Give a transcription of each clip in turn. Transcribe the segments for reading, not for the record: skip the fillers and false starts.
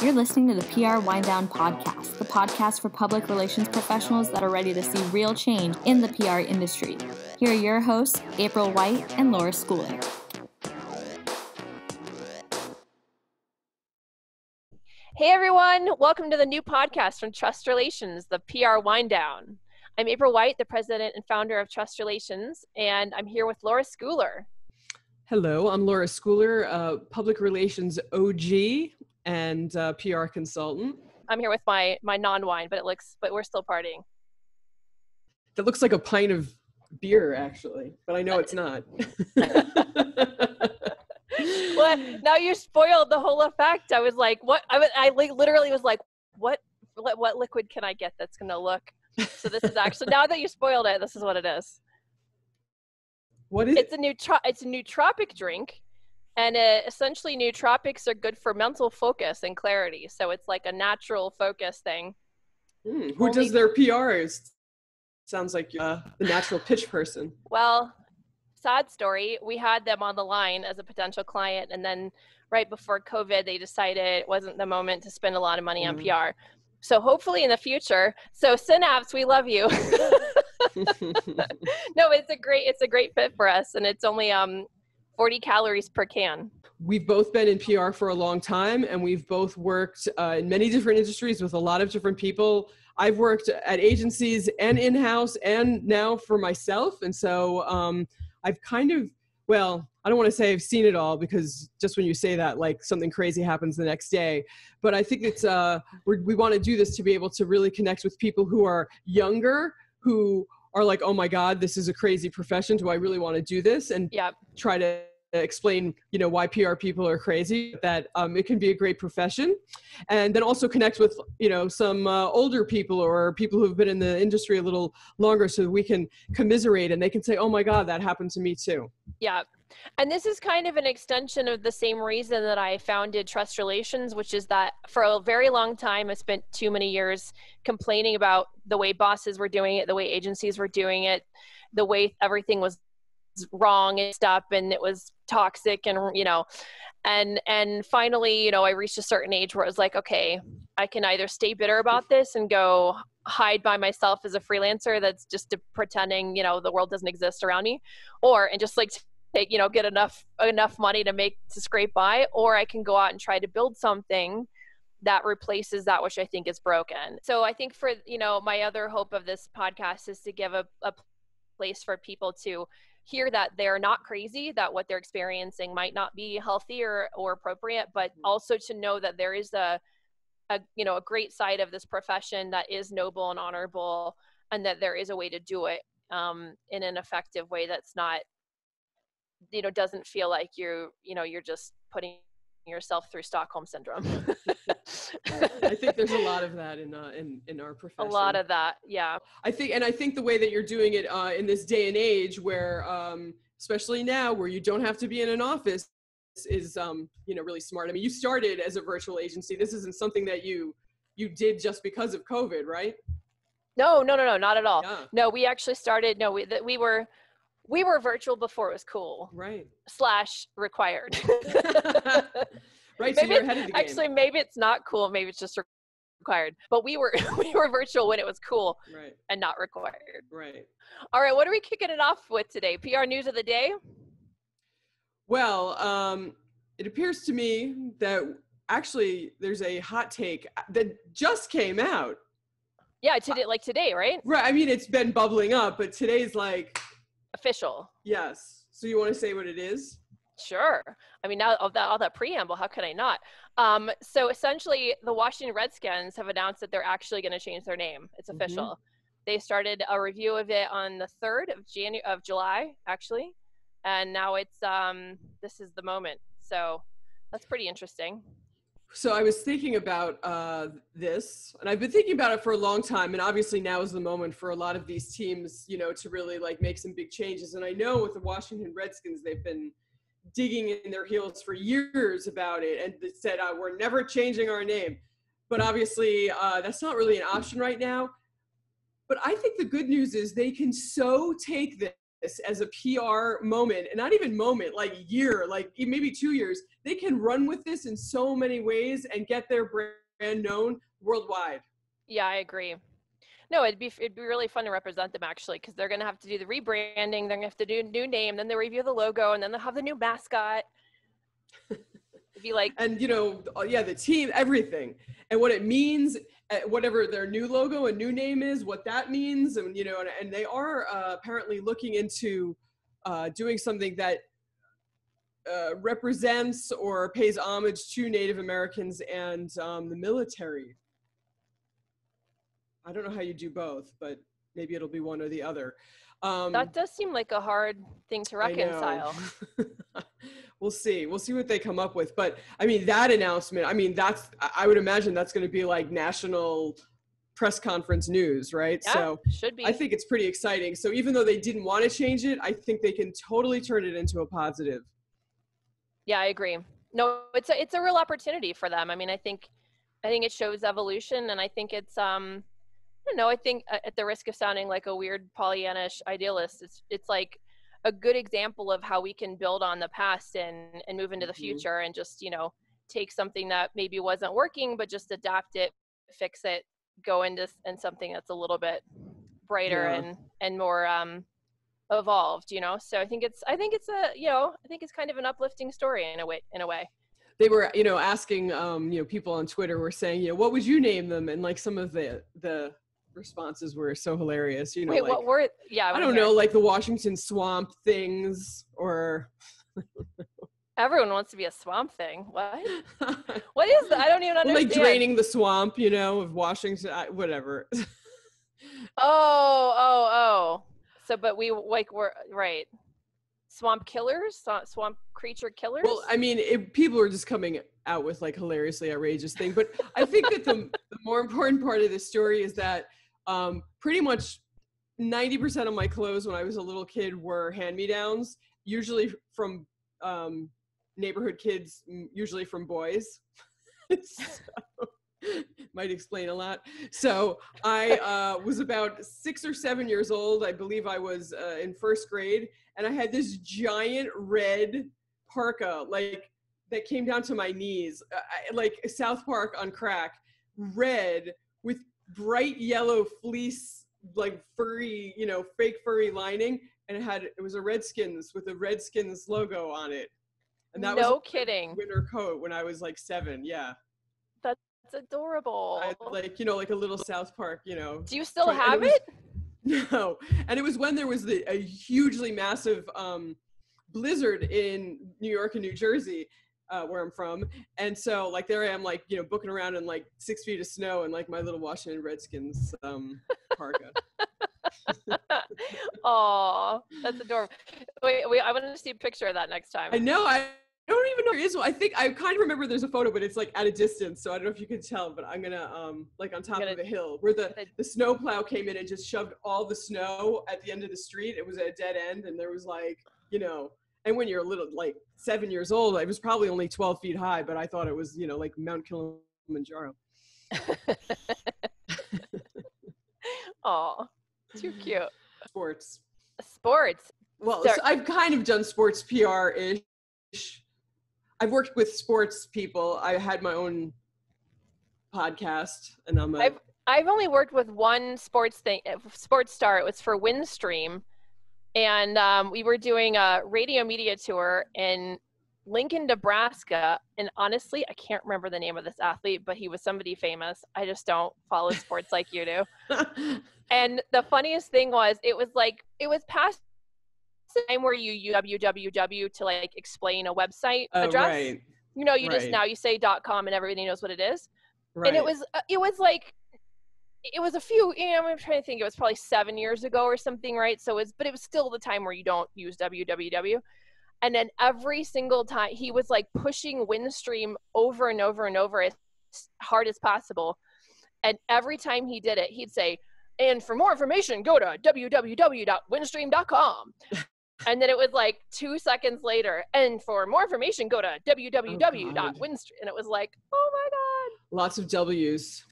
You're listening to the PR Winedown podcast, the podcast for public relations professionals that are ready to see real change in the PR industry. Here are your hosts, April White and Laura Schooler. Hey everyone, welcome to the new podcast from Trust Relations, the PR Winedown. I'm April White, the president and founder of Trust Relations, and I'm here with Laura Schooler. Hello, I'm Laura Schooler, public relations OG and PR consultant. I'm here with my non-wine, but we're still partying. That looks like a pint of beer, actually, but I know it's not. Well, now you spoiled the whole effect. I was like, what? I literally was like, what liquid can I get that's going to look? So this is actually, now that you spoiled it, this is what it is. What is it? It's a nootropic drink. And essentially, nootropics are good for mental focus and clarity. So it's like a natural focus thing. Who does their PRs? Sounds like the natural pitch person. Well, sad story. We had them on the line as a potential client. And then right before COVID, they decided it wasn't the moment to spend a lot of money on PR. So hopefully in the future. So Synapse, we love you. No, it's a great fit for us. And it's only 40 calories per can. We've both been in PR for a long time, and we've both worked in many different industries with a lot of different people. I've worked at agencies and in-house and now for myself. And so I've kind of, well, I don't want to say I've seen it all, because just when you say that, like something crazy happens the next day. But I think it's we want to do this to be able to really connect with people who are younger, who are like, oh my God, this is a crazy profession. Do I really want to do this? And try to explain, why PR people are crazy, that it can be a great profession. And then also connect with, some older people or people who've been in the industry a little longer, so that we can commiserate and they can say, oh my God, that happened to me too. Yeah. And this is kind of an extension of the same reason that I founded Trust Relations, which is that for a very long time, I spent too many years complaining about the way bosses were doing it, the way agencies were doing it, the way everything was wrong and stuff, and it was toxic, and and finally, I reached a certain age where it was like, okay, I can either stay bitter about this and go hide by myself as a freelancer that's just pretending the world doesn't exist around me, and just like take get enough money to scrape by, or I can go out and try to build something that replaces that which I think is broken. So I think for my other hope of this podcast is to give a place for people to hear that they're not crazy, that what they're experiencing might not be healthy or appropriate, but also to know that there is a great side of this profession that is noble and honorable, and that there is a way to do it in an effective way that's not, doesn't feel like you're just putting yourself through Stockholm syndrome. I think there's a lot of that in our profession. A lot of that, yeah. I think the way that you're doing it in this day and age, where especially now, where you don't have to be in an office, is really smart. I mean, you started as a virtual agency. This isn't something that you did just because of COVID, right? No, not at all. Yeah. No, we actually started. No, we were virtual before it was cool. Right. / required. Right. So you're ahead of the game. Actually, maybe it's not cool. Maybe it's just required. But we were virtual when it was cool, right, and not required. Right. All right. What are we kicking it off with today? PR news of the day? Well, it appears to me that actually there's a hot take that just came out. Yeah, today, right? Right. I mean, it's been bubbling up, but today's like official. Yes. So you want to say what it is? Sure. I mean, now all that preamble, how could I not? So essentially, the Washington Redskins have announced that they're actually going to change their name. It's official. Mm-hmm. They started a review of it on the 3rd of July, actually, and now it's this is the moment. So that's pretty interesting. So I was thinking about this, and I've been thinking about it for a long time, and obviously now is the moment for a lot of these teams, to really like make some big changes. And I know with the Washington Redskins, they've been digging in their heels for years about it, and they said, we're never changing our name. But obviously that's not really an option right now. But I think the good news is they can so take this as a PR moment, and not even moment, like year, like maybe 2 years, they can run with this in so many ways and get their brand known worldwide. Yeah, I agree. No, it'd be really fun to represent them actually, because they're gonna have to do the rebranding, they're gonna have to do a new name, then they review the logo, and then they'll have the new mascot. It'd be like, and the team, everything, and what it means, whatever their new logo and new name is, what that means, and and they are apparently looking into doing something that represents or pays homage to Native Americans and the military. I don't know how you do both, but maybe it'll be one or the other. that does seem like a hard thing to reconcile. We'll see what they come up with. But I mean, that announcement, I would imagine that's going to be like national press conference news, right? Yeah, so should be. I think it's pretty exciting. So even though they didn't want to change it, I think they can totally turn it into a positive. Yeah, I agree. No, it's a real opportunity for them. I mean, I think it shows evolution, and I think it's I don't know, I think at the risk of sounding like a weird Pollyannish idealist, it's like a good example of how we can build on the past and move into the future, and just, take something that maybe wasn't working, but just adapt it, fix it, go into something that's a little bit brighter and more evolved, So I think it's kind of an uplifting story in a way. They were, asking, people on Twitter were saying, what would you name them? And like some of the responses were so hilarious. Wait, like, what were? Yeah, I don't know, like the Washington Swamp things, or everyone wants to be a swamp thing. What? What is that? I don't even understand. Like draining the swamp, of Washington, whatever. Oh. So, but we're right. Swamp killers, swamp creature killers. Well, I mean, people are just coming out with like hilariously outrageous things, but I think that the more important part of this story is that pretty much 90% of my clothes when I was a little kid were hand-me-downs, usually from neighborhood kids, usually from boys. So, might explain a lot. So I was about 6 or 7 years old. I believe I was in first grade, and I had this giant red parka, like that came down to my knees, like South Park on crack, red with bright yellow fleece, like furry, fake furry lining, and it was a Redskins with a Redskins logo on it. And that was kidding. Winter coat when I was like 7. Yeah. That's adorable. Like a little South Park, Do you still have it? No. And it was when there was a hugely massive blizzard in New York and New Jersey, where I'm from. And so like there I am, like, booking around in like 6 feet of snow and like my little Washington Redskins parka. Oh, that's adorable. Wait, I want to see a picture of that next time. I know. I don't even know where it is. I think I kind of remember there's a photo, but it's like at a distance, so I don't know if you can tell, but I'm gonna like on top of a hill where the snow plow came in and just shoved all the snow at the end of the street. It was at a dead end, and there was like, and when you're a little, like 7 years old, I was probably only 12 feet high, but I thought it was, like Mount Kilimanjaro. Oh, too cute. Sports. Well, so I've kind of done sports PR-ish. I've worked with sports people. I had my own podcast, and I've only worked with one sports star. It was for Windstream, and we were doing a radio media tour in Lincoln, Nebraska. And honestly, I can't remember the name of this athlete, but he was somebody famous. I just don't follow sports like you do. And the funniest thing was, it was past the time where you use www to like explain a website address. Right. Just now you say .com and everybody knows what it is. Right. And it was a few, I'm trying to think, it was probably 7 years ago or something, right? But it was still the time where you don't use www. And then every single time he was like pushing Windstream over and over and over as hard as possible. And every time he did it, he'd say, and for more information, go to www.windstream.com. And then it was like 2 seconds later, and for more information, go to www.windstream. And it was like, oh my God. Lots of W's.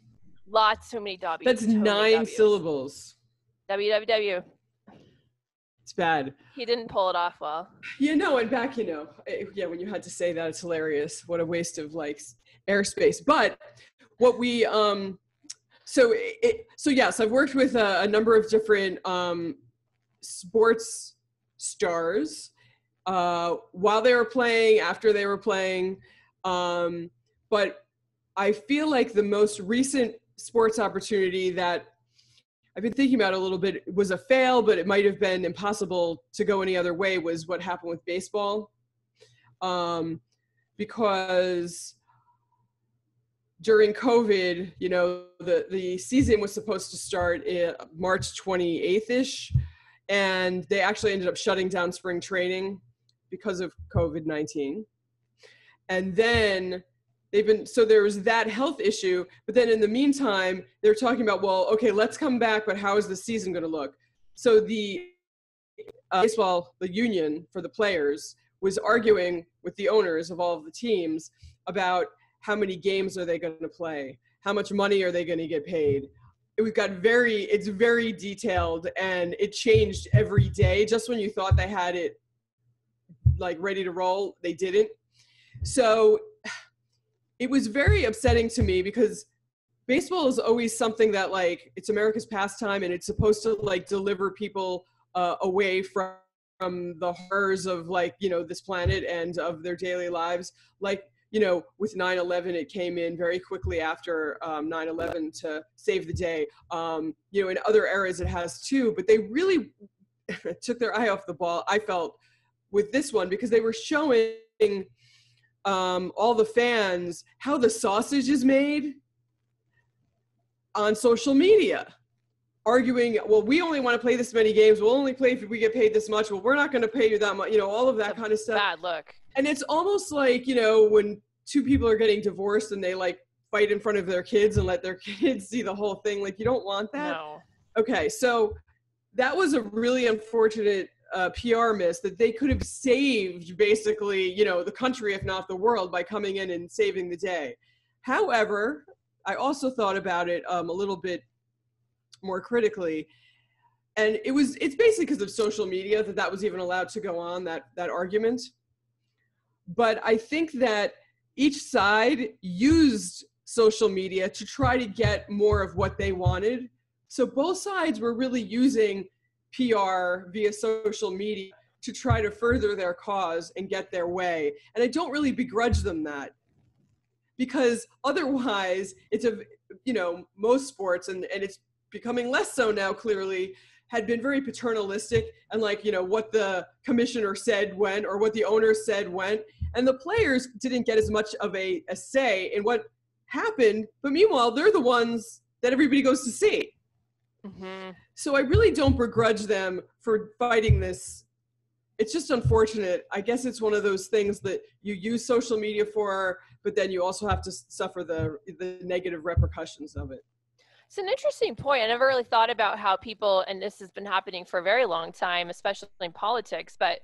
Too many W's. That's 9 syllables. www. It's bad. He didn't pull it off well. Yeah, no, and back, yeah, when you had to say that, it's hilarious. What a waste of like airspace. But what we, so yes, I've worked with a number of different sports stars while they were playing, after they were playing. But I feel like the most recent sports opportunity that I've been thinking about a little bit was a fail, but it might have been impossible to go any other way, was what happened with baseball. Because during COVID, the season was supposed to start March 28th-ish, and they actually ended up shutting down spring training because of COVID-19. And then so there was that health issue, but then in the meantime, they're talking about, well, okay, let's come back, but how is the season going to look? So the baseball, the union for the players, was arguing with the owners of all of the teams about how many games are they going to play? How much money are they going to get paid? It's very detailed, and it changed every day. Just when you thought they had it like ready to roll, they didn't. So it was very upsetting to me, because baseball is always something that, like, it's America's pastime, and it's supposed to like deliver people away from the horrors of, like, this planet and of their daily lives. Like, with 9/11, it came in very quickly after 9/11 to save the day. In other eras it has too, but they really took their eye off the ball, I felt, with this one, because they were showing all the fans how the sausage is made on social media, arguing, well, we only want to play this many games, we'll only play if we get paid this much, well, we're not going to pay you that much, all of that kind of stuff. Bad look. And it's almost like, when two people are getting divorced and they like fight in front of their kids and let their kids see the whole thing, like, you don't want that. No. Okay, so that was a really unfortunate PR miss, that they could have saved basically, the country, if not the world, by coming in and saving the day. However, I also thought about it a little bit more critically, and it's basically because of social media that was even allowed to go on, that argument. But I think that each side used social media to try to get more of what they wanted. So both sides were really using PR via social media to try to further their cause and get their way. And I don't really begrudge them that, because otherwise it's most sports, and it's becoming less so now, clearly, had been very paternalistic, and like, what the commissioner said went, or what the owner said went, and the players didn't get as much of a say in what happened, but meanwhile, they're the ones that everybody goes to see. Mm-hmm. So I really don't begrudge them for fighting this. It's just unfortunate. I guess it's one of those things that you use social media for, but then you also have to suffer the negative repercussions of it. It's an interesting point. I never really thought about how people, and this has been happening for a very long time, especially in politics, but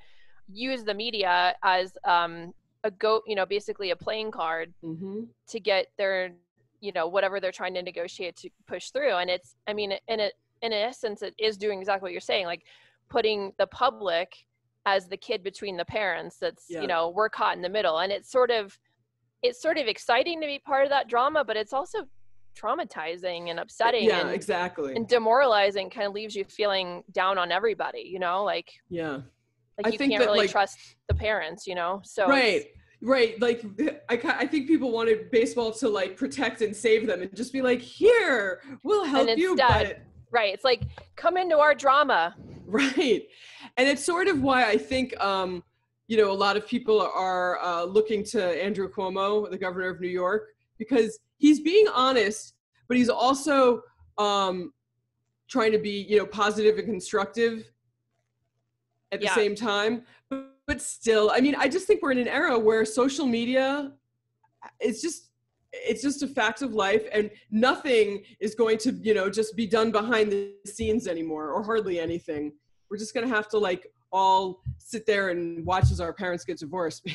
use the media as basically a playing card mm-hmm. to get their, whatever they're trying to negotiate to push through. And it's, in essence, it is doing exactly what you're saying, like putting the public as the kid between the parents. That's, we're caught in the middle. And it's sort of exciting to be part of that drama, but it's also traumatizing and upsetting. Yeah, exactly. And demoralizing, kind of leaves you feeling down on everybody, like, yeah, like you can't really trust the parents, so. Right. Like, I think people wanted baseball to like protect and save them and just be like, here, we'll help you. But right. It's like, come into our drama. Right. And it's sort of why I think, a lot of people are looking to Andrew Cuomo, the governor of New York, because he's being honest, but he's also trying to be, positive and constructive at the same time. But still, I just think we're in an era where social media, it's just a fact of life, and nothing is going to, just be done behind the scenes anymore, or hardly anything. We're just going to have to like all sit there and watch as our parents get divorced.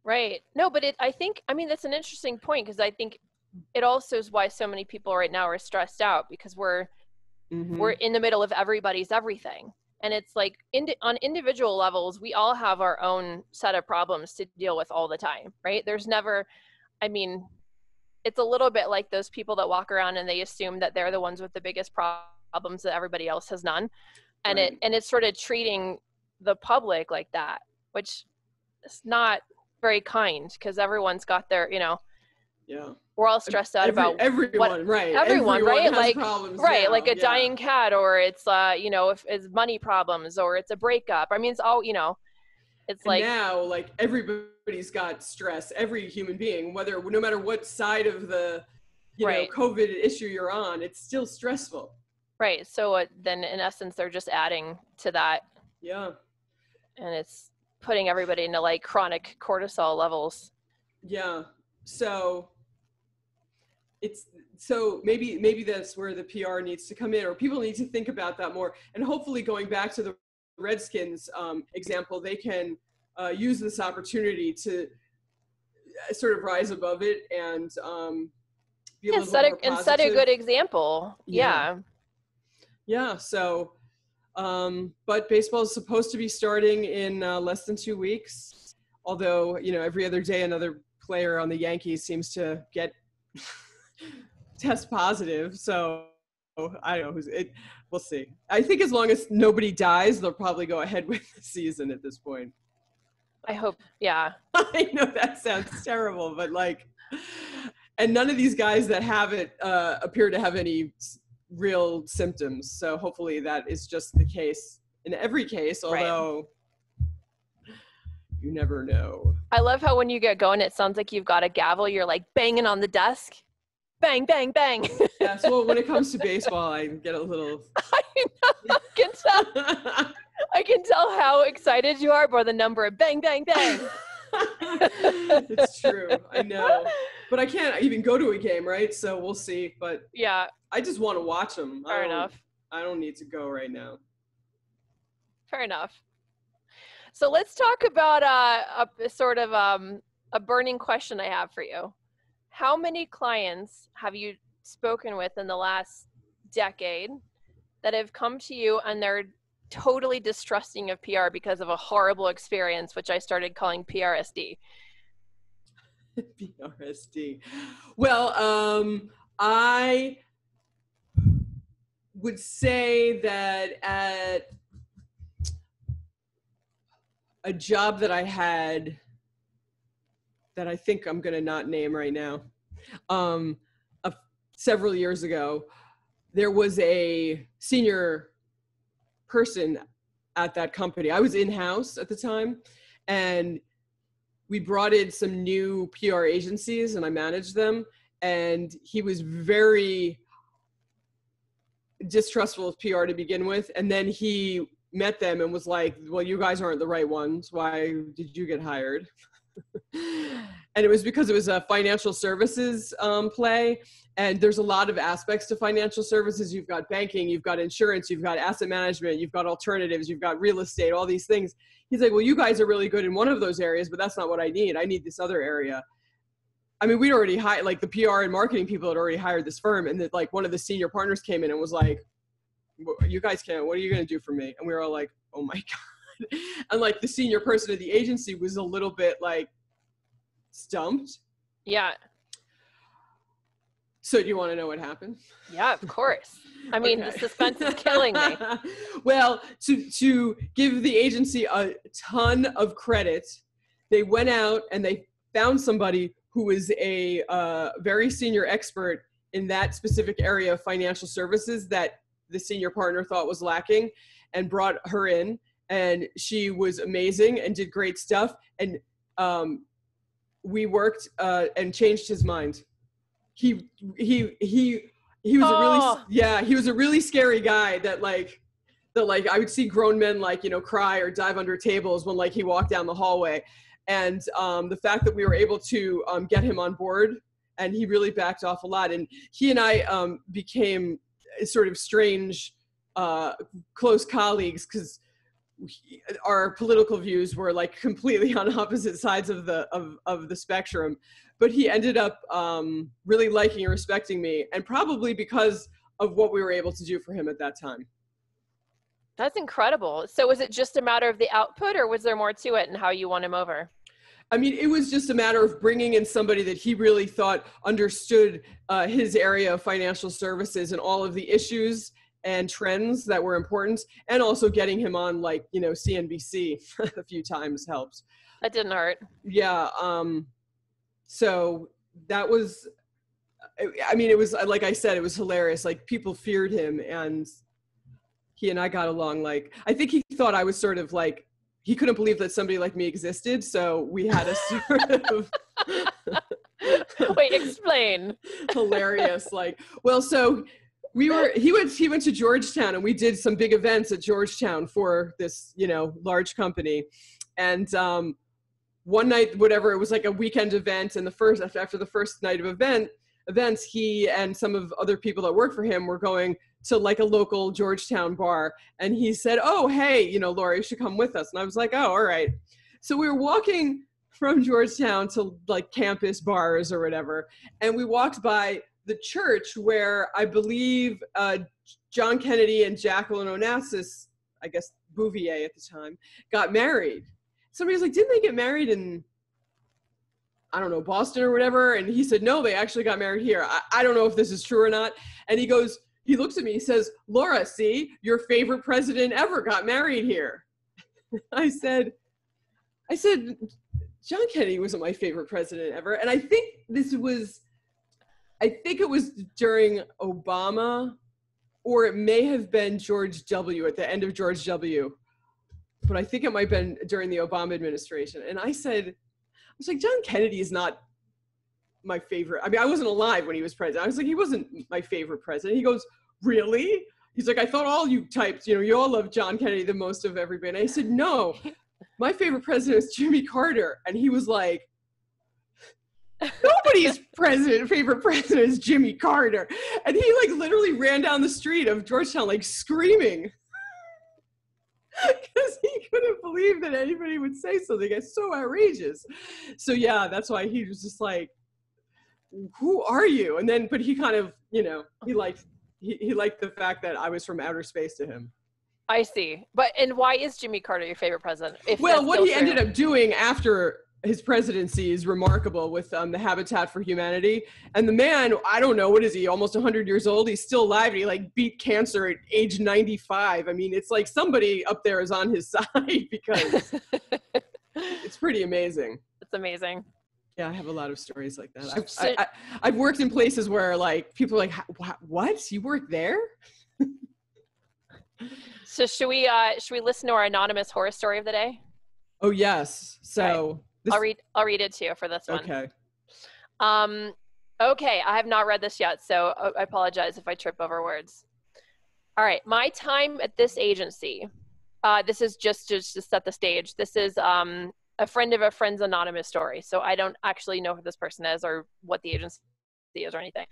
Right. No, but I think that's an interesting point, because I think it also is why so many people right now are stressed out, because we're in the middle of everybody's everything. And it's like on individual levels, we all have our own set of problems to deal with all the time, right? There's never, I mean, it's a little bit like those people that walk around and they assume that they're the ones with the biggest problems, that everybody else has none. And Right. it's sort of treating the public like that, which is not very kind, because everyone's got their, Yeah. we're all stressed out about everyone, right? Everyone, right? Has Like problems right, now. like a Yeah. dying cat, or it's if it's money problems, or it's a breakup. I mean, it's all, it's And like now, like, everybody's got stress. Every human being, no matter what side of the Right. COVID issue you're on, it's still stressful. right. So then in essence, they're just adding to that, Yeah. and it's putting everybody into like chronic cortisol levels. Yeah. So maybe that's where the PR needs to come in, or people need to think about that more. And hopefully, going back to the Redskins example, they can use this opportunity to sort of rise above it and be a little bit more positive. Set a good example. Yeah. Yeah. So, but baseball is supposed to be starting in less than 2 weeks. Although, every other day another player on the Yankees seems to get test positive. So I don't know we'll see. I think as long as nobody dies, they'll probably go ahead with the season at this point. I hope. Yeah. I know that sounds terrible, but and none of these guys that have it appear to have any real symptoms. So hopefully that is just the case in every case, although you never know. I love how when you get going, it sounds like you've got a gavel. You're like banging on the desk. Bang, bang, bang. Yeah, so when it comes to baseball, I get a little... I can tell. I can tell how excited you are by the number of bang, bang, bang. It's true. I know. But I can't even go to a game, right? So we'll see. But yeah, I just want to watch them. Fair enough. I don't need to go right now. Fair enough. So let's talk about a sort of a burning question I have for you. How many clients have you spoken with in the last decade that have come to you and they're totally distrusting of PR because of a horrible experience, which I started calling PRSD? PRSD. Well, I would say that at a job that I had that I think I'm going to not name right now, several years ago, there was a senior person at that company. I was in-house at the time, and we brought in some new PR agencies and I managed them, and he was very distrustful of PR to begin with. And then he met them and was like, well, you guys aren't the right ones. Why did you get hired? And it was because it was a financial services play. And there's a lot of aspects to financial services. You've got banking, you've got insurance, you've got asset management, you've got alternatives, you've got real estate, all these things. He's like, well, you guys are really good in one of those areas, but that's not what I need. I need this other area. I mean, we'd already hired, like the PR and marketing people had already hired this firm. And that, like, one of the senior partners came in and was like, you guys can't, what are you going to do for me? And we were all like, oh my God. And like the senior person of the agency was a little bit like stumped. Yeah. So do you want to know what happened? Yeah, of course. I mean, Okay. The suspense is killing me. Well, to give the agency a ton of credit, they went out and they found somebody who was a very senior expert in that specific area of financial services that the senior partner thought was lacking, and brought her in, and she was amazing and did great stuff. And we worked and changed his mind. He was he was a really scary guy that I would see grown men cry or dive under tables when he walked down the hallway. And the fact that we were able to get him on board, and he really backed off a lot. And he and I became sort of strange, close colleagues, because our political views were completely on opposite sides of the spectrum. But he ended up really liking and respecting me, and probably because of what we were able to do for him at that time. That's incredible. So was it just a matter of the output, or was there more to it and how you won him over? I mean, it was just a matter of bringing in somebody that he really thought understood his area of financial services and all of the issues and trends that were important, and also getting him on, like, you know, CNBC a few times helped. That didn't hurt. Yeah. So that was, I mean, it was, like I said, it was hilarious. Like, people feared him, and he and I got along. Like, I think he thought I was sort of like, he couldn't believe that somebody like me existed. So we had a sort of Wait, explain. hilarious. Like, well, so he went to Georgetown, and we did some big events at Georgetown for this, you know, large company. And one night, whatever, it was like a weekend event. And after the first night of events, he and some of other people that work for him were going to like a local Georgetown bar. And he said, "Oh, hey, you know, Laura, you should come with us." And I was like, "Oh, all right." So we were walking from Georgetown to like campus bars or whatever. And we walked by the church where I believe John Kennedy and Jacqueline Onassis, I guess Bouvier at the time, got married. Somebody was like, "Didn't they get married in, I don't know, Boston or whatever?" And he said, "No, they actually got married here." I don't know if this is true or not. And he looks at me, he says, "Laura, see, your favorite president ever got married here." I said, "John Kennedy wasn't my favorite president ever." And I think it was during Obama, or it may have been George W., at the end of George W. But I think it might have been during the Obama administration. And I was like, "John Kennedy is not my favorite." I mean, I wasn't alive when he was president. I was like, "He wasn't my favorite president." He goes, "Really?" He's like, "I thought all you types, you know, you all love John Kennedy the most of everybody." And I said, "No, my favorite president is Jimmy Carter." And he was like, "Nobody's favorite president is Jimmy Carter." And he like literally ran down the street of Georgetown, like screaming. Because he couldn't believe that anybody would say something. It's so outrageous. So yeah, that's why he was just like, "Who are you?" And then, but he kind of, you know, he liked the fact that I was from outer space to him. I see. And why is Jimmy Carter your favorite president? Well, what he ended up doing after his presidency is remarkable with the Habitat for Humanity. And the man, I don't know, what is he, almost 100 years old? He's still alive, and he like beat cancer at age 95. I mean, it's like somebody up there is on his side, because it's pretty amazing. It's amazing. Yeah, I have a lot of stories like that. I've worked in places where like people are like, "What? You work there?" So should we listen to our anonymous horror story of the day? Oh yes. So I'll read it to you for this one. Okay. Okay, I have not read this yet, so I apologize if I trip over words. All right, my time at this agency. This is just to set the stage. This is a friend of a friend's anonymous story, so I don't actually know who this person is or what the agency is or anything.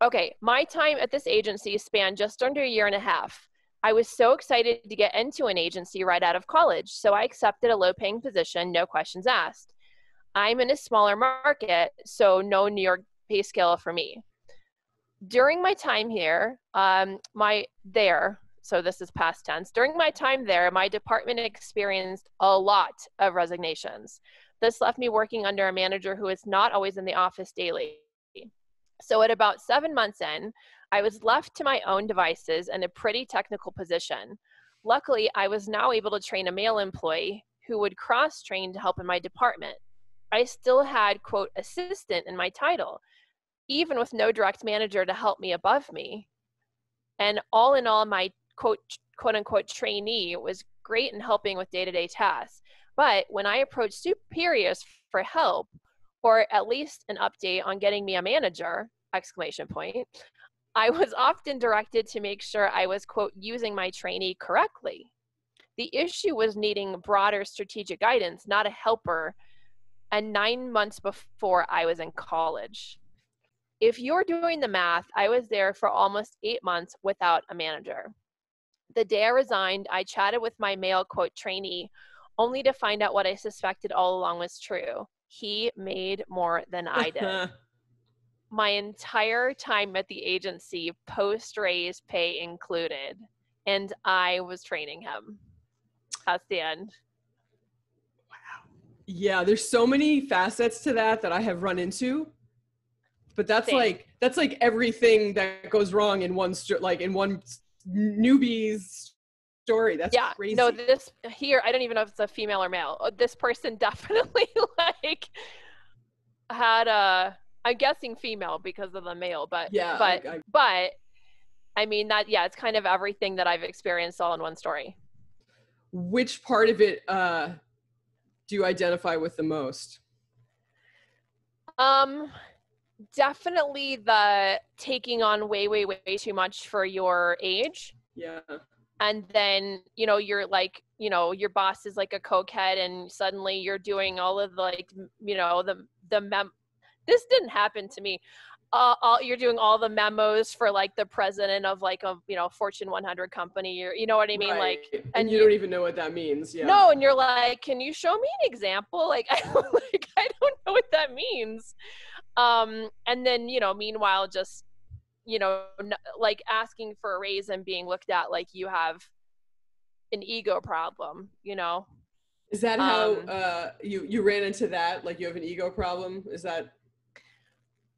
Okay, my time at this agency spanned just under a year and a half. I was so excited to get into an agency right out of college, so I accepted a low-paying position, no questions asked. I'm in a smaller market, so no New York pay scale for me. During my time here, so this is past tense, during my time there, my department experienced a lot of resignations. This left me working under a manager who is not always in the office daily. So at about 7 months in, I was left to my own devices in a pretty technical position. Luckily, I was now able to train a male employee who would cross-train to help in my department. I still had, quote, assistant in my title, even with no direct manager to help me above me. And all in all, my quote unquote trainee was great in helping with day-to-day tasks. But when I approached superiors for help, or at least an update on getting me a manager, exclamation point, I was often directed to make sure I was, quote, using my trainee correctly. The issue was needing broader strategic guidance, not a helper, and 9 months before I was in college. If you're doing the math, I was there for almost 8 months without a manager. The day I resigned, I chatted with my male, quote, trainee, only to find out what I suspected all along was true. He made more than I did. My entire time at the agency, post-raise pay included, and I was training him. That's the end. Yeah, there's so many facets to that I have run into, but that's Same. like everything that goes wrong in one in one newbie's story. That's crazy. No, this here, I don't even know if it's a female or male. This person definitely like had I'm guessing female because of the male, but yeah, but I mean that, yeah, it's kind of everything that I've experienced all in one story. Which part of it do you identify with the most? Definitely the taking on way too much for your age. Yeah. And then, you know, you're like, you know, your boss is like a cokehead and suddenly you're doing all of the, like, you know, this didn't happen to me. You're doing all the memos for like the president of like a, you know, Fortune 100 company, you know what I mean? Right. Like, and you don't even know what that means. Yeah. No, and you're like, can you show me an example? Like, I don't know what that means. And then, you know, meanwhile, just, you know, like asking for a raise and being looked at like you have an ego problem, you know? Is that how you ran into that? Like you have an ego problem? Is that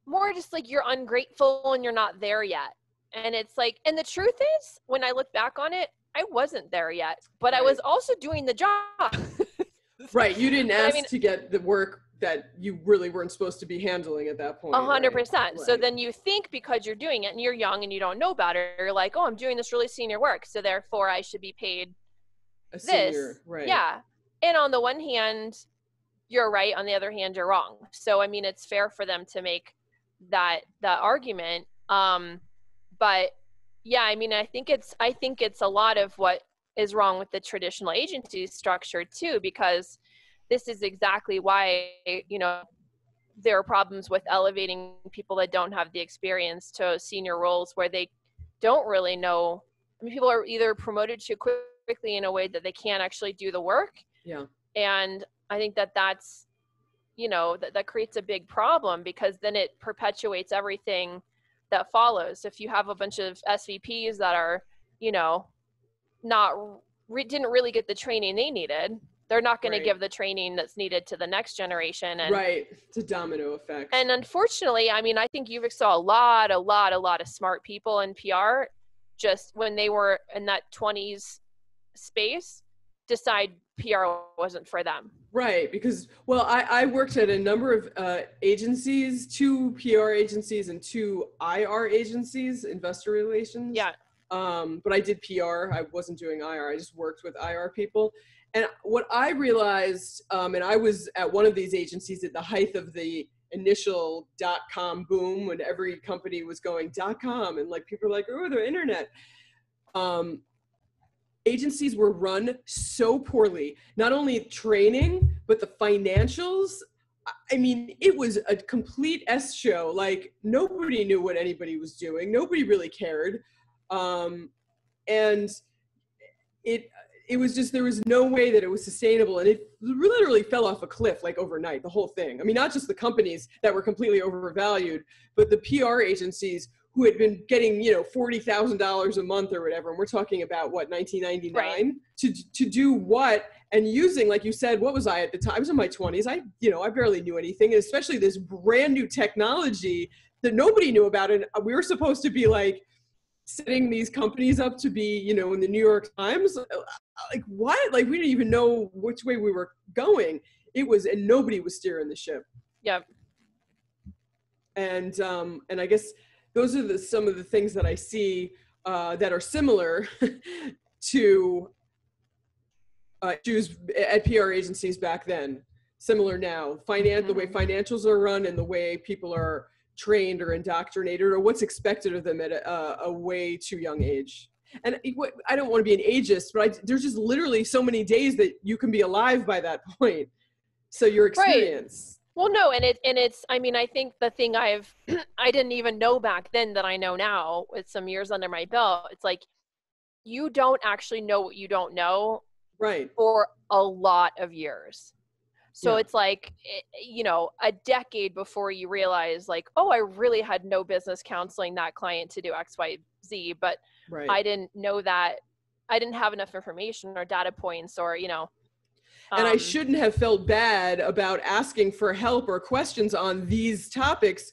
more just like you're ungrateful and you're not there yet? And it's like, and the truth is, when I look back on it, I wasn't there yet, but right. I was also doing the job. Right. You didn't ask to get the work that you really weren't supposed to be handling at that point. 100%. Right. So then you think because you're doing it and you're young and you don't know about it, you're like, oh, I'm doing this really senior work, so therefore I should be paid a senior, right. Yeah. And on the one hand, you're right. On the other hand, you're wrong. So, I mean, it's fair for them to make that argument. But yeah, I mean, I think it's a lot of what is wrong with the traditional agency structure too, because this is exactly why, you know, there are problems with elevating people that don't have the experience to senior roles where they don't really know. I mean, people are either promoted too quickly in a way that they can't actually do the work. Yeah. And I think that's, you know, that creates a big problem, because then it perpetuates everything that follows. If you have a bunch of SVPs that are, you know, didn't really get the training they needed, they're not going to give the training that's needed to the next generation. And right. It's a domino effect. And unfortunately, I mean, I think you saw a lot of smart people in PR just when they were in that 20s space decide PR wasn't for them. Right. Because, well, I worked at a number of agencies, 2 PR agencies and 2 IR agencies, investor relations. Yeah. But I did PR. I wasn't doing IR. I just worked with IR people. And what I realized, and I was at one of these agencies at the height of the initial .com boom, when every company was going .com, and like people were like, oh, the internet. Agencies were run so poorly, not only training, but the financials. I mean, it was a complete S show. Like nobody knew what anybody was doing. Nobody really cared. And it was just, there was no way that it was sustainable. And it literally fell off a cliff like overnight, the whole thing. I mean, not just the companies that were completely overvalued, but the PR agencies who had been getting, you know, $40,000 a month or whatever. And we're talking about what, 1999 right. to do what, and using, like you said, what was I at the time? I was in my 20s. I barely knew anything, and especially this brand new technology that nobody knew about. And we were supposed to be like setting these companies up to be, you know, in the New York Times. Like what? Like we didn't even know which way we were going. It was, and nobody was steering the ship. Yep. And I guess those are some of the things that I see that are similar to issues at PR agencies back then. Similar now, the way financials are run and the way people are trained or indoctrinated, or what's expected of them at a way too young age. And I don't want to be an ageist, but there's just literally so many days that you can be alive by that point. So your experience. Right. Well, no, and it's, I mean, I think the thing I didn't even know back then that I know now with some years under my belt, it's like, you don't actually know what you don't know. Right. For a lot of years. So it's like, you know, a decade before you realize like, oh, I really had no business counseling that client to do X, Y, Z, but I didn't know that I didn't have enough information or data points or, and I shouldn't have felt bad about asking for help or questions on these topics,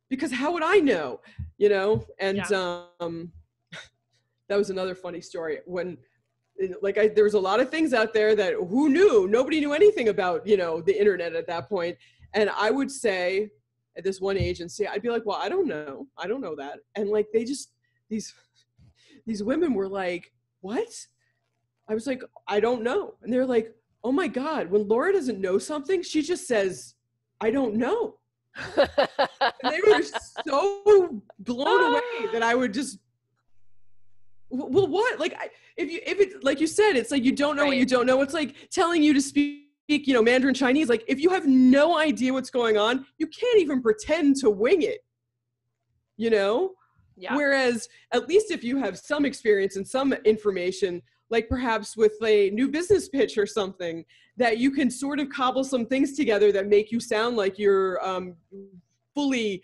because how would I know, And that was another funny story when, there was a lot of things out there that nobody knew anything about, the internet at that point. And I would say at this one agency, I'd be like, well, I don't know that. And like, these women were like, what? I was like, I don't know. And they're like, oh my God, when Laura doesn't know something, she just says, I don't know. And they were so blown away that I would just, well, what? Like, if it, like you said, it's like, you don't know what you don't know. It's like telling you to speak, Mandarin Chinese. Like, if you have no idea what's going on, you can't even pretend to wing it, Yeah. Whereas at least if you have some experience and some information, like perhaps with a new business pitch or something, that you can sort of cobble some things together that make you sound like you're fully,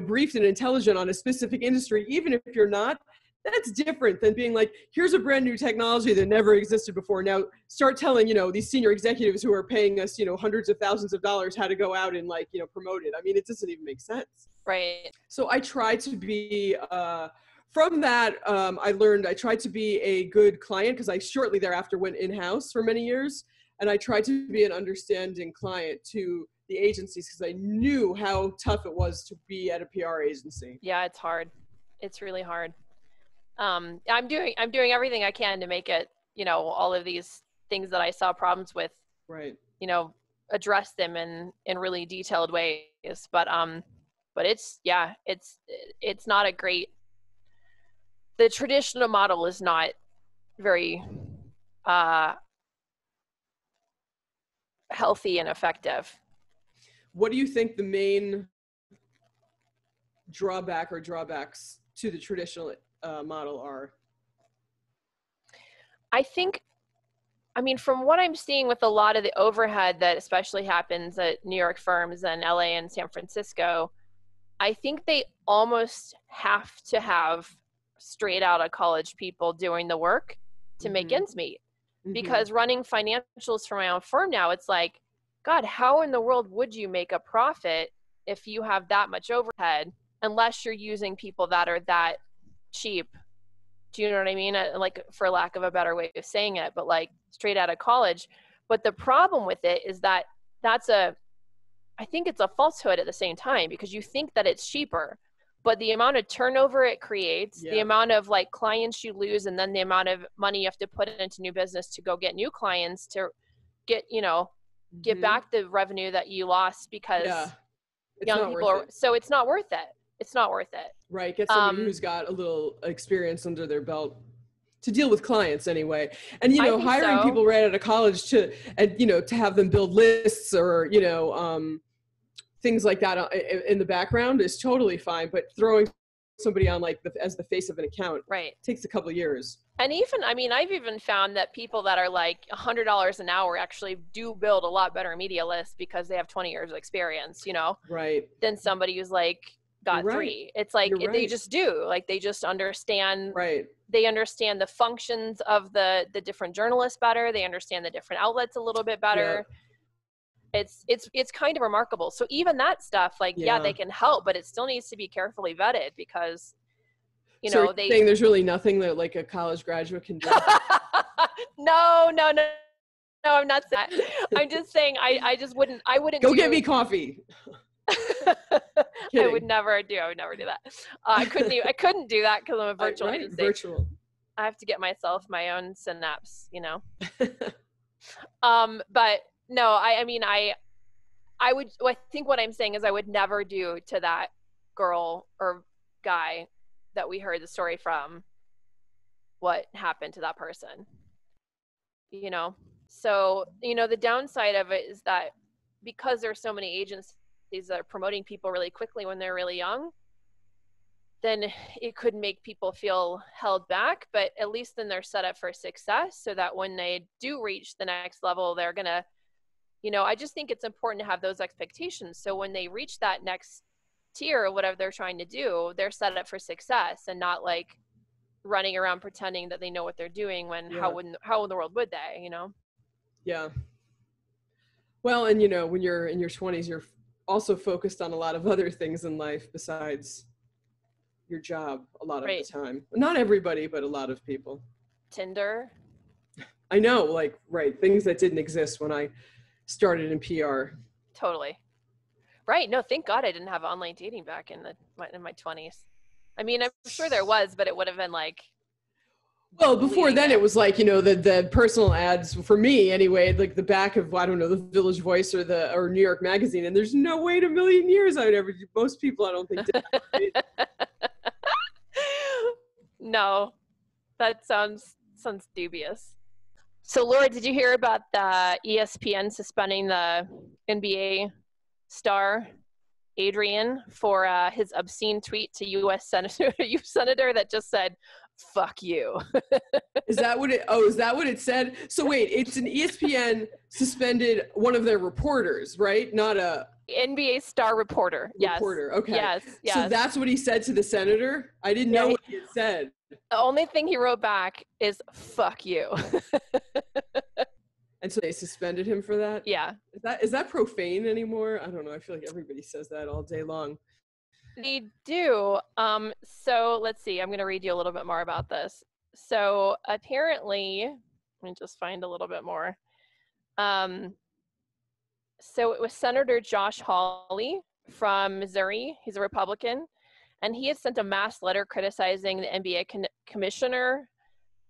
briefed and intelligent on a specific industry, even if you're not. That's different than being like, here's a brand new technology that never existed before. Now start telling, these senior executives who are paying us, hundreds of thousands of dollars how to go out and promote it. I mean, it doesn't even make sense. Right. So I try to be, from that, I tried to be a good client, because I shortly thereafter went in-house for many years. And I tried to be an understanding client to the agencies, because I knew how tough it was to be at a PR agency. Yeah, it's hard. It's really hard. I'm doing everything I can to make it, all of these things that I saw problems with, right, address them in really detailed ways. But it's not a great, the traditional model is not very healthy and effective. What do you think the main drawbacks to the traditional model are? I think, from what I'm seeing with a lot of the overhead that especially happens at New York firms and LA and San Francisco, I think they almost have to have straight out of college people doing the work to make ends meet. Because running financials for my own firm now, it's like, God, how in the world would you make a profit if you have that much overhead, unless you're using people that are that cheap? Do you know what I mean? Like, for lack of a better way of saying it, but like straight out of college. But the problem with it is that I think it's a falsehood at the same time, because you think that it's cheaper, but the amount of turnover it creates, the amount of like clients you lose, and then the amount of money you have to put into new business to go get new clients to get, get back the revenue that you lost because young people are, so it's not worth it. It's not worth it. Right. Get somebody who's got a little experience under their belt to deal with clients anyway. And, hiring people right out of college to have them build lists or, things like that in the background is totally fine. But throwing somebody on as the face of an account takes a couple of years. And even, I've even found that people that are like $100 an hour actually do build a lot better media lists because they have 20 years of experience, right, than somebody who's like got three. It's like they just do, like they just understand, they understand the functions of the different journalists better. They understand the different outlets a little bit better. It's kind of remarkable. So even that stuff, like, they can help, but it still needs to be carefully vetted because, so they saying there's really nothing that like a college graduate can do. No, I'm not saying that. I'm just saying I wouldn't go get me coffee. I would never do that. I couldn't do that because I'm a virtual agency. Virtual. I have to get myself my own synapse, but no, I think what I'm saying is I would never do to that girl or guy that we heard the story from what happened to that person, So, the downside of it is that because there's so many agencies that are promoting people really quickly when they're really young, then it could make people feel held back, but at least then they're set up for success so that when they do reach the next level, they're going to, I just think it's important to have those expectations. So when they reach that next tier or whatever they're trying to do, they're set up for success and not like running around pretending that they know what they're doing when how in the world would they, you know? Yeah. Well, and when you're in your 20s, you're also focused on a lot of other things in life besides your job a lot of the time. Not everybody, but a lot of people. Tinder. I know, like, right, things that didn't exist when I started in PR. Totally. Right. No, thank God I didn't have online dating back in my 20s. I mean, I'm sure there was, but it would have been like. Well, before then, it was like, the personal ads for me anyway, like the back of, I don't know, the Village Voice or New York Magazine. And there's no way in a million years I would ever do. Most people, I don't think, did that, right? No, that sounds dubious. So, Laura, did you hear about the ESPN suspending the NBA star Adrian for his obscene tweet to U.S. senator that just said, "Fuck you"? Is that what it said? So wait, it's an ESPN suspended one of their reporters, right? Not a NBA star reporter. Yes. Reporter. Okay. Yes. So that's what he said to the senator? I didn't know what he had said. The only thing he wrote back is "fuck you." And so they suspended him for that? Yeah. Is that profane anymore? I don't know. I feel like everybody says that all day long. They do. So let's see. I'm going to read you a little bit more about this. So apparently, let me just find a little bit more. So it was Senator Josh Hawley from Missouri. He's a Republican. And he had sent a mass letter criticizing the NBA commissioner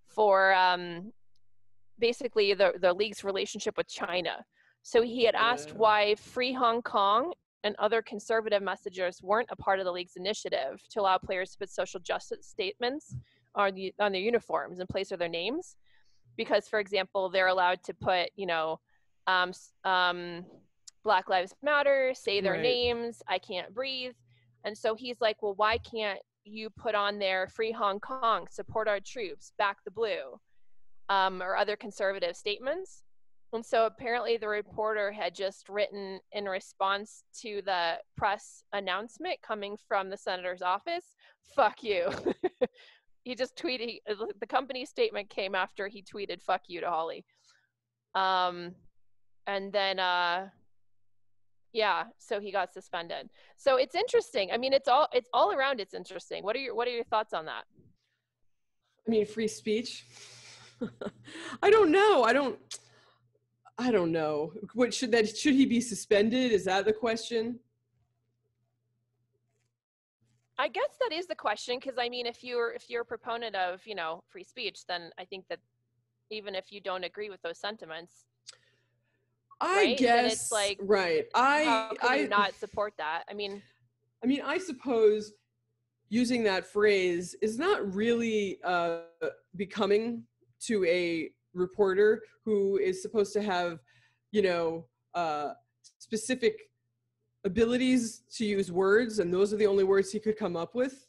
for basically the league's relationship with China. So he had asked why Free Hong Kong and other conservative messages weren't a part of the league's initiative to allow players to put social justice statements on their uniforms in place of their names. Because, for example, they're allowed to put, Black Lives Matter, say their names, I can't breathe. And so he's like, well, why can't you put on there Free Hong Kong, support our troops, back the blue, or other conservative statements? And so apparently the reporter had just written in response to the press announcement coming from the senator's office, "Fuck you." He just tweeted, the company statement came after he tweeted "fuck you" to Hawley. And then, so he got suspended. So it's interesting. I mean, it's all around. It's interesting. What are your thoughts on that? I mean, free speech. I don't know. I don't know. Should he be suspended? Is that the question? I guess that is the question, because I mean, if you're a proponent of, free speech, then I think that even if you don't agree with those sentiments, I guess, then it's like, right. How can you not support that? I mean, I suppose using that phrase is not really becoming to a reporter who is supposed to have, specific abilities to use words, and those are the only words he could come up with.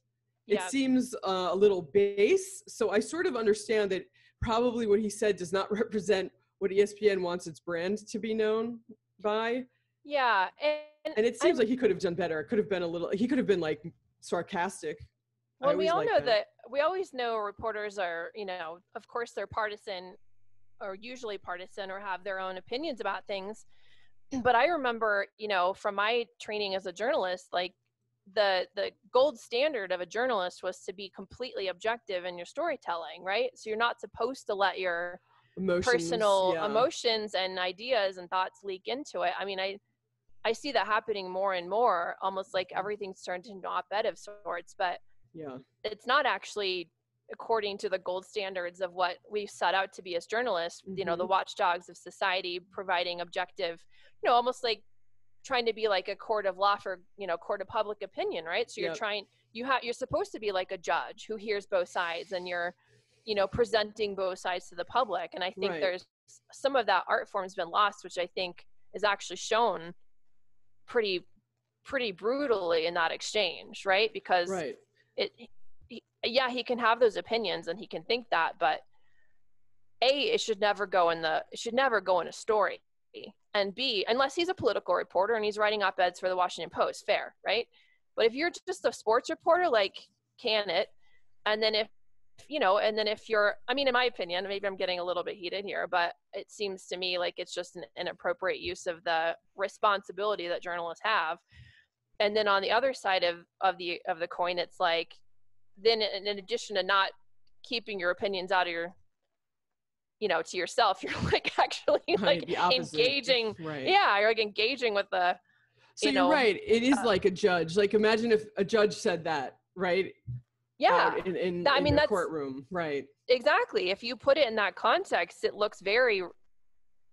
It seems a little base. So I sort of understand that probably what he said does not represent what ESPN wants its brand to be known by. Yeah. And it seems like he could have done better. He could have been like sarcastic. Well, we all know that we always know reporters are, of course they're partisan, or usually partisan, or have their own opinions about things. But I remember, from my training as a journalist, like the gold standard of a journalist was to be completely objective in your storytelling, right? So you're not supposed to let your personal emotions and ideas and thoughts leak into it. I mean, I see that happening more and more, almost like everything's turned into op-ed of sorts, but it's not actually according to the gold standards of what we've set out to be as journalists, the watchdogs of society, providing objective, almost like trying to be like a court of law for, court of public opinion, right? So you're supposed to be like a judge who hears both sides, and you're, presenting both sides to the public. And I think there's some of that art form's been lost, which I think is actually shown pretty brutally in that exchange, right? Because he can have those opinions and he can think that, but it should never go in a story. And B, unless he's a political reporter and he's writing op-eds for the Washington Post, fair, right? But if you're just a sports reporter, like, can it? And then if you know, and then if you're, I mean, in my opinion, maybe I'm getting a little bit heated here, but it seems to me like it's just an inappropriate use of the responsibility that journalists have. And then on the other side of the coin, it's like, then in addition to not keeping your opinions out of your, you know, to yourself, you're like actually like engaging. Right. Yeah. You're like engaging with the, so you're right. It is like a judge. Like imagine if a judge said that, right? Yeah. In the courtroom. Right. Exactly. If you put it in that context, it looks very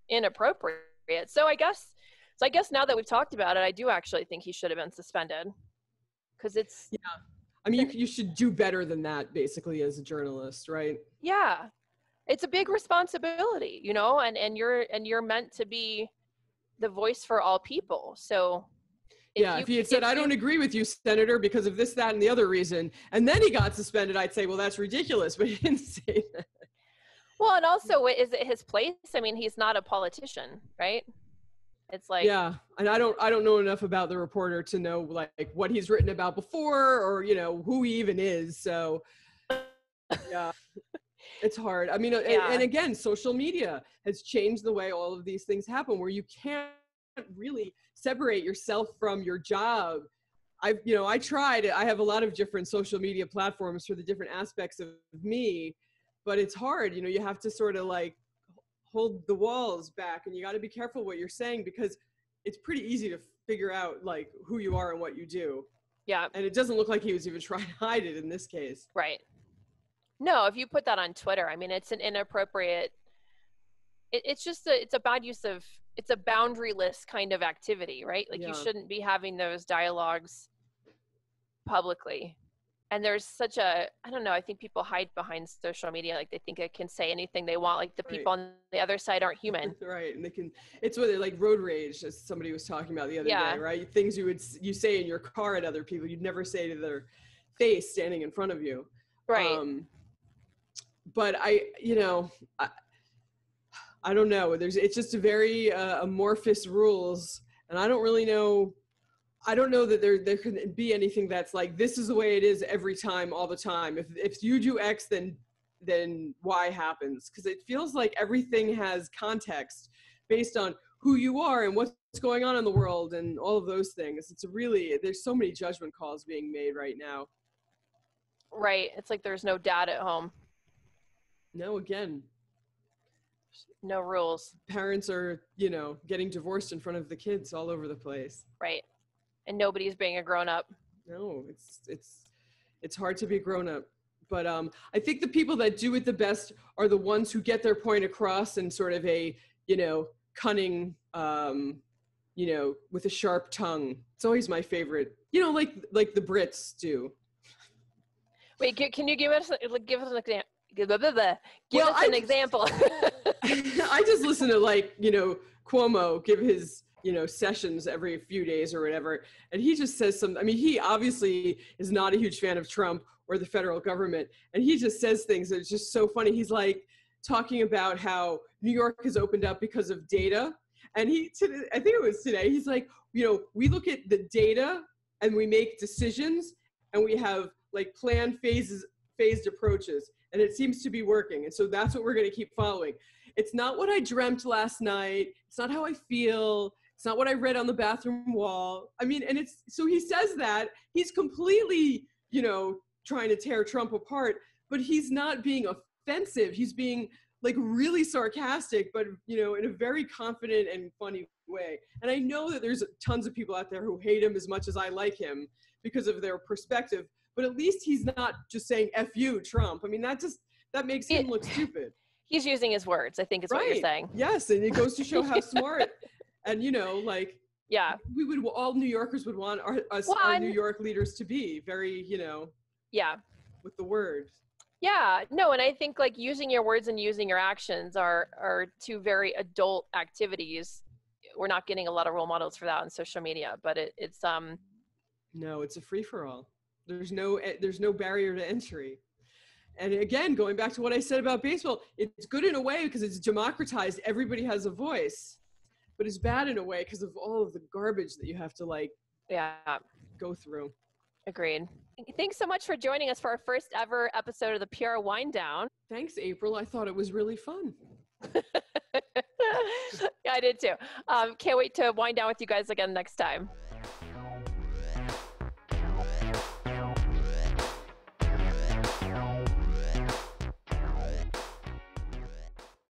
inappropriate. So I guess now that we've talked about it, I do actually think he should have been suspended, because it's, yeah. I mean, you should do better than that, basically, as a journalist, right? Yeah. It's a big responsibility, you know, and you're meant to be the voice for all people. So if he had said, I don't agree with you, Senator, because of this, that, and the other reason, and then he got suspended, I'd say, well, that's ridiculous, but he didn't say that. Well, and also, is it his place? I mean, he's not a politician, right? It's like, yeah, and I don't know enough about the reporter to know like what he's written about before, or you know who he even is. So yeah, it's hard. I mean, and again, social media has changed the way all of these things happen, where you can't really separate yourself from your job. I have a lot of different social media platforms for the different aspects of me, but it's hard. You know, you have to sort of like hold the walls back, and you got to be careful what you're saying, because it's pretty easy to figure out like who you are and what you do. Yeah. And it doesn't look like he was even trying to hide it in this case. Right. No, if you put that on Twitter, I mean, it's an inappropriate, it's a bad use of, it's a boundaryless kind of activity, right? Like you shouldn't be having those dialogues publicly. And there's such a, I don't know, I think people hide behind social media. Like they think they can say anything they want. Like the people on the other side aren't human. Right. And it's what like road rage, as somebody was talking about the other day, right? Things you say in your car at other people, you'd never say to their face standing in front of you. Right. But I don't know. It's just a very amorphous rules. And I don't really know. I don't know that there can be anything that's like, this is the way it is every time, all the time. If you do X, then Y happens. Because it feels like everything has context based on who you are and what's going on in the world and all of those things. There's so many judgment calls being made right now. Right. It's like there's no dad at home. No, again. No rules. Parents are, getting divorced in front of the kids all over the place. Right. And nobody's being a grown-up. No, it's hard to be a grown-up. But I think the people that do it the best are the ones who get their point across in sort of a, cunning, with a sharp tongue. It's always my favorite. Like the Brits do. Wait, can you give us an example? Give us an example. I just listen to Cuomo give his sessions every few days or whatever, and he just says he obviously is not a huge fan of Trump or the federal government, and he just says things that are just so funny. He's like talking about how New York has opened up because of data, and I think it was today, he's like, we look at the data and we make decisions, and we have like planned phased approaches, and it seems to be working, and so that's what we're going to keep following. It's not what I dreamt last night. It's not how I feel. It's not what I read on the bathroom wall. So he says that. He's completely, trying to tear Trump apart, but he's not being offensive. He's being like really sarcastic, but, in a very confident and funny way. And I know that there's tons of people out there who hate him as much as I like him because of their perspective, but at least he's not just saying F you, Trump. That makes him look stupid. He's using his words, I think is what you're saying. Yes, and it goes to show how smart and all New Yorkers would want our New York leaders to be very, with the words. Yeah, no, and I think like using your words and using your actions are two very adult activities. We're not getting a lot of role models for that on social media, but it's No, it's a free for all. There's no barrier to entry. And again, going back to what I said about baseball, it's good in a way because it's democratized. Everybody has a voice, but it's bad in a way because of all of the garbage that you have to go through. Agreed. Thanks so much for joining us for our first ever episode of the PR Winedown. Thanks, April. I thought it was really fun. Yeah, I did too. Can't wait to wind down with you guys again next time.